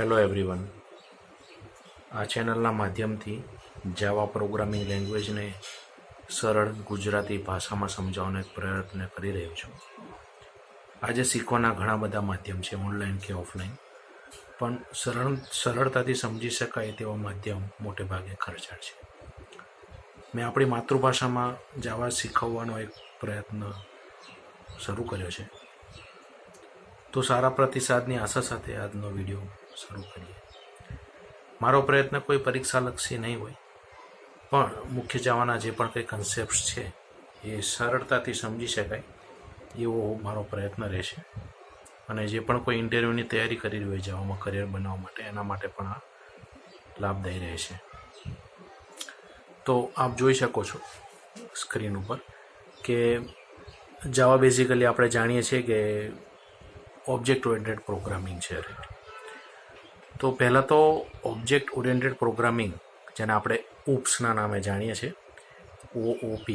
Hello everyone. આ ચેનલના માધ્યમથી જાવા પ્રોગ્રામિંગ લેંગ્વેજને સરળ ગુજરાતી ભાષામાં સમજાવવાનો એક પ્રયત્ન કરી રહ્યો છું. આજે શીખવાના ઘણા બધા માધ્યમ છે, ઓનલાઈન કે ઓફલાઈન, પણ સરળતાથી સમજી શકાય તેવા માધ્યમ મોટે ભાગે ખર્ચાળ છે. મેં આપણી માતૃભાષામાં જાવા શીખવવાનો એક પ્રયત્ન શરૂ કર્યો છે. તો સારા પ્રતિસાદની આશા સાથે આજનો વિડીયો શરૂ કરીએ. મારો પ્રયત્ન કોઈ પરીક્ષાલક્ષી નહીં હોય, પણ મુખ્ય જાવાના જે પણ કંઈ કન્સેપ્ટ છે એ સરળતાથી સમજી શકાય એવો મારો પ્રયત્ન રહેશે. અને જે પણ કોઈ ઇન્ટરવ્યૂની તૈયારી કરી રહ્યું હોય જાવામાં કરિયર બનાવવા માટે, એના માટે પણ આ લાભદાયી રહેશે. તો આપ જોઈ શકો છો સ્ક્રીન ઉપર કે જાવા બેઝિકલી આપણે જાણીએ છીએ કે ઓબ્જેક્ટ ઓરિએન્ટેડ પ્રોગ્રામિંગ છે. તો પહેલાં તો ઓબ્જેક્ટ ઓરિએન્ટેડ પ્રોગ્રામિંગ, જેને આપણે OOPSના નામે જાણીએ છીએ, OOP,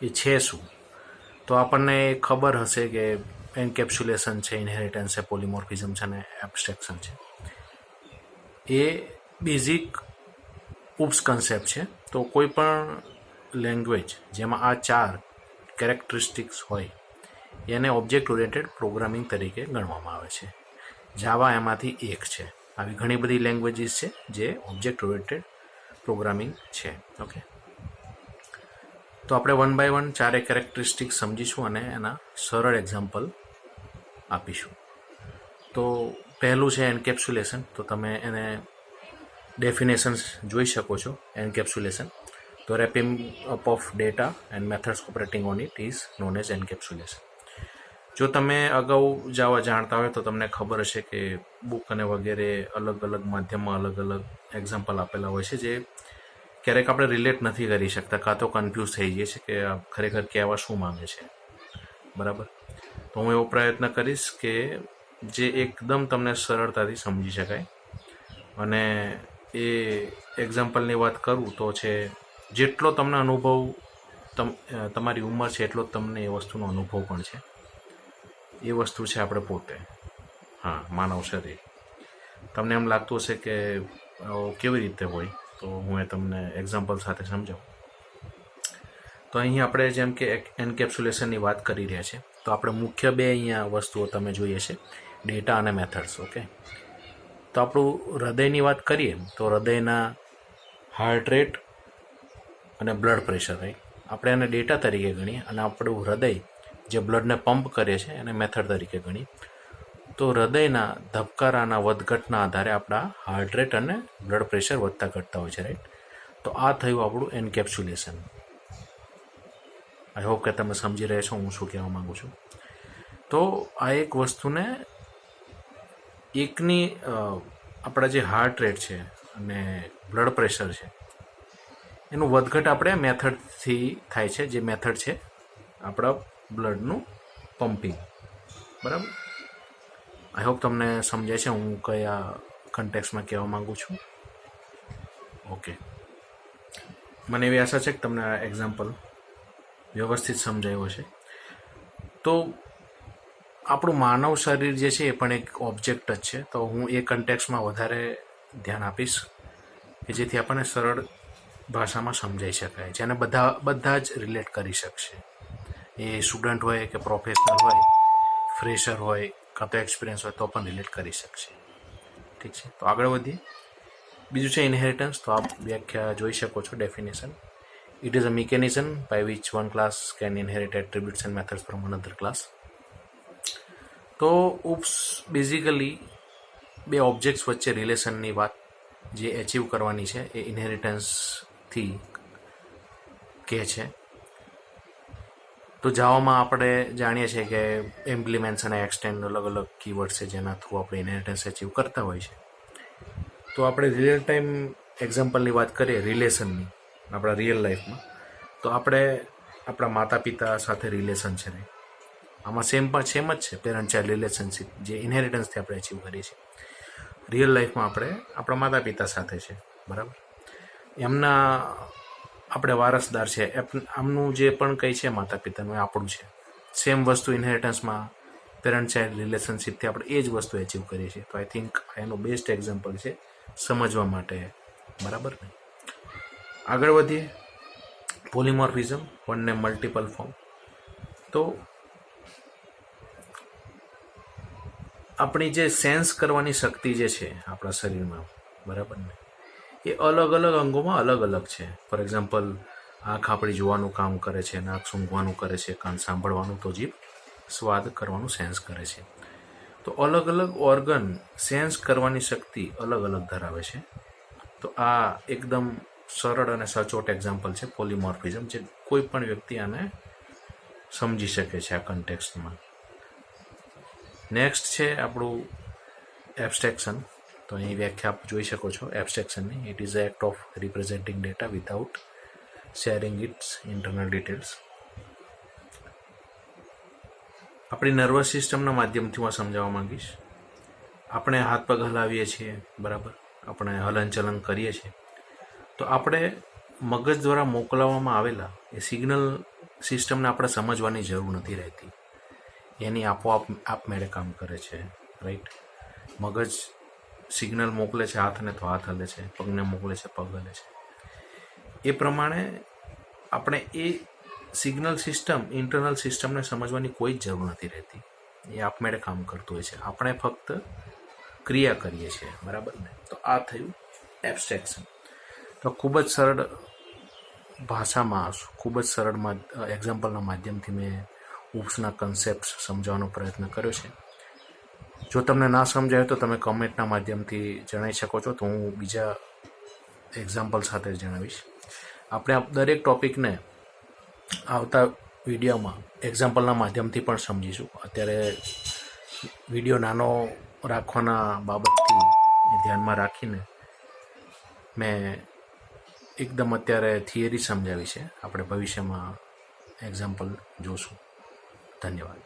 એ છે શું? તો આપણને ખબર હશે કે એન્કેપ્સ્યુલેશન છે, ઇનહેરિટન્સ છે, પોલિમોર્ફિઝમ છે અને એબ્સ્ટ્રેક્શન છે. એ બેઝિક OOPS કન્સેપ્ટ છે. તો કોઈ પણ લેંગ્વેજ જેમાં આ 4 કેરેક્ટરિસ્ટિક્સ હોય એને ઓબ્જેક્ટ ઓરિએન્ટેડ પ્રોગ્રામિંગ તરીકે ગણવામાં આવે છે. જાવા એમાંથી એક છે. આવી ઘણી બધી લેંગ્વેજીસ છે જે ઓબ્જેક્ટ ઓરિએન્ટેડ પ્રોગ્રામિંગ છે. ઓકે, તો આપણે 1 બાય 1 ચારે કેરેક્ટરિસ્ટિક્સ સમજીશું અને એના સરળ એક્ઝામ્પલ આપીશું. તો પહેલું છે એન્કેપ્સ્યુલેશન. તો તમે એને ડેફિનેશન્સ જોઈ શકો છો. એન્કેપ્સ્યુલેશન, તો wrapping up of data and methods operating on it is known as encapsulation. જો તમે અગાઉ જાવા જાણતા હોય તો તમને ખબર હશે કે બુક અને વગેરે અલગ અલગ માધ્યમમાં અલગ અલગ એક્ઝામ્પલ આપેલા હોય છે, જે ક્યારેક આપણે રિલેટ નથી કરી શકતા, કાં તો કન્ફ્યુઝ થઈ જઈએ છે કે આ ખરેખર કહેવા શું માંગે છે. બરાબર? તો હું એવો પ્રયત્ન કરીશ કે જે એકદમ તમને સરળતાથી સમજી શકાય. અને એ એક્ઝામ્પલની વાત કરું તો છે, જેટલો તમને અનુભવ તમારી ઉંમર છે એટલો તમને એ વસ્તુનો અનુભવ પણ છે. એ વસ્તુ છે આપણે પોતે, હા, માનવ શરીર. તમને એમ લાગતું હશે કે કેવી રીતે હોય, તો હું એ તમને એક્ઝામ્પલ સાથે સમજાવું. તો અહીં આપણે જેમ કે એન્કેપ્સ્યુલેશનની વાત કરી રહ્યા છે, તો આપણે મુખ્ય બે અહીંયા વસ્તુઓ તમે જોઈએ છે, ડેટા અને મેથડ્સ. ઓકે, તો આપણું હૃદયની વાત કરીએ તો હૃદયના હાર્ટ રેટ અને બ્લડ પ્રેશર, રાઈટ, આપણે એને ડેટા તરીકે ગણીએ, અને આપણું હૃદય જે બ્લડને પંપ કરે છે એને મેથડ તરીકે ગણીએ. તો હૃદયના ધબકારાના વધઘટના આધારે આપણા હાર્ટ રેટ અને બ્લડ પ્રેશર વધતા ઘટતા હોય છે, રાઈટ. તો આ થયું આપણું એન્કેપ્સ્યુલેશન. આઈ હોપ કે તમે સમજી રહ્યા છો હું શું કહેવા માગું છું. તો આ એક વસ્તુને એકની આપણા જે હાર્ટ રેટ છે અને બ્લડ પ્રેશર છે એનું વધઘટ આપણે મેથડથી થાય છે, જે મેથડ છે આપણા બ્લડનું પમ્પિંગ. બરાબર? આઈ હોપ તમને સમજાય છે હું કયા કન્ટેક્સમાં કહેવા માગું છું. ઓકે, મને એવી આશા છે કે તમને આ એક્ઝામ્પલ વ્યવસ્થિત સમજાયું હશે. તો આપણું માનવ શરીર જે છે એ પણ એક ઓબ્જેક્ટ જ છે. તો હું એ કન્ટેક્સમાં વધારે ધ્યાન આપીશ કે જેથી આપણને સરળ ભાષામાં સમજાઈ શકાય, જેને બધા જ રિલેટ કરી શકશે. એ સ્ટુડન્ટ હોય કે પ્રોફેશનલ હોય, ફ્રેશર હોય કાં તો એક્સપિરિયન્સ હોય, તો પણ રિલેટ કરી શકશે. ઠીક છે, તો આગળ વધીએ. બીજું છે ઇનહેરિટન્સ. તો આપ વ્યાખ્યા જોઈ શકો છો, definition. It is a mechanism by which one class can inherit attributes and methods from another class. તો OOPS બેઝિકલી બે ઓબ્જેક્ટ્સ વચ્ચે રિલેશનની વાત જે એચીવ કરવાની છે એ ઇનહેરિટન્સથી કહે છે. તો જાવામાં આપણે જાણીએ છીએ કે ઇમ્પ્લિમેન્ટ્સ અને એક્સટેન્ડ અલગ અલગ કીવર્ડ છે જેના થ્રુ આપણે ઇનહેરિટન્સ એચીવ કરતા હોય છે. તો આપણે રિયલ ટાઈમ એક્ઝામ્પલની વાત કરીએ રિલેશનની આપણા રિયલ લાઈફમાં, તો આપણે આપણા માતા પિતા સાથે રિલેશન છે, આમાં સેમ જ છે, પેરેન્ટ ચાઇલ્ડ રિલેશનશીપ, જે ઇનહેરિટન્સથી આપણે અચીવ કરીએ છીએ. રિયલ લાઈફમાં આપણે આપણા માતા પિતા સાથે છે. બરાબર? એમના આપણે વારસદાર છે, આમનું જે પણ કંઈ છે માતા પિતાનું એ આપણું છે. સેમ વસ્તુ ઇનહેરિટન્સમાં પેરેન્ટ ચાઇલ્ડ રિલેશનશીપથી આપણે એ જ વસ્તુ એચીવ કરીએ છીએ. તો આઈ થિંક એનું બેસ્ટ એક્ઝામ્પલ છે સમજવા માટે, બરાબર ને. આગળ વધીએ. પોલિમોર્ફિઝમ, વન ને મલ્ટિપલ ફોર્મ. તો આપણી જે સેન્સ કરવાની શક્તિ જે છે આપણા શરીરમાં, બરાબર ને, એ અલગ અલગ અંગોમાં અલગ અલગ છે. ફોર એક્ઝામ્પલ, આંખ આપણી જોવાનું કામ કરે છે, નાક સૂંઘવાનું કરે છે, કાન સાંભળવાનું, તો જીભ સ્વાદ કરવાનું સેન્સ કરે છે. તો અલગ અલગ ઓર્ગન સેન્સ કરવાની શક્તિ અલગ અલગ ધરાવે છે. તો આ એકદમ સરળ અને સચોટ એક્ઝામ્પલ છે પોલિમોર્ફિઝમ, જે કોઈ પણ વ્યક્તિ આને સમજી શકે છે આ કન્ટેક્સ્ટમાં. નેક્સ્ટ છે આપણું એબ્સ્ટ્રેક્શન. તો અહીં વ્યાખ્યા આપ જોઈ શકો છો એબ્સ્ટ્રેક્શનની. It is a act of representing data without sharing its internal details. આપણી નર્વસ સિસ્ટમના માધ્યમથી હું સમજાવવા માંગીશ. આપણે હાથ પગ હલાવીએ છીએ, બરાબર, આપણે હલનચલન કરીએ છીએ, તો આપણે મગજ દ્વારા મોકલવામાં આવેલા એ સિગ્નલ સિસ્ટમને આપણે સમજવાની જરૂર નથી રહેતી. એની આપમેળે કામ કરે છે, રાઈટ. મગજ સિગ્નલ મોકલે છે હાથને તો હાથ હલે છે, પગને મોકલે છે પગ હલે છે. એ પ્રમાણે આપણે એ સિગ્નલ સિસ્ટમ, ઇન્ટરનલ સિસ્ટમને સમજવાની કોઈ જ જરૂર નથી રહેતી. એ આપમેળે કામ કરતું હોય છે, આપણે ફક્ત ક્રિયા કરીએ છીએ, બરાબર ને. તો આ થયું એબ્સ્ટ્રેક્શન. તો ખૂબ જ સરળ ભાષામાં, ખૂબ જ સરળ એક્ઝામ્પલના માધ્યમથી મેં ઉપસના કન્સેપ્ટ સમજાવવાનો પ્રયત્ન કર્યો છે. જો તમને ના સમજાય તો તમે કમેન્ટના માધ્યમથી જણાવી શકો છો, તો હું બીજા એક્ઝામ્પલ સાથે જણાવીશ. આપણે દરેક ટૉપિકને આવતા વિડીયોમાં એક્ઝામ્પલના માધ્યમથી પણ સમજીશું. અત્યારે વિડીયો નાનો રાખવાના બાબતથી ધ્યાનમાં રાખીને મેં એકદમ અત્યારે થિયરી સમજાવી છે. આપણે ભવિષ્યમાં એક્ઝામ્પલ જોશું. ધન્યવાદ.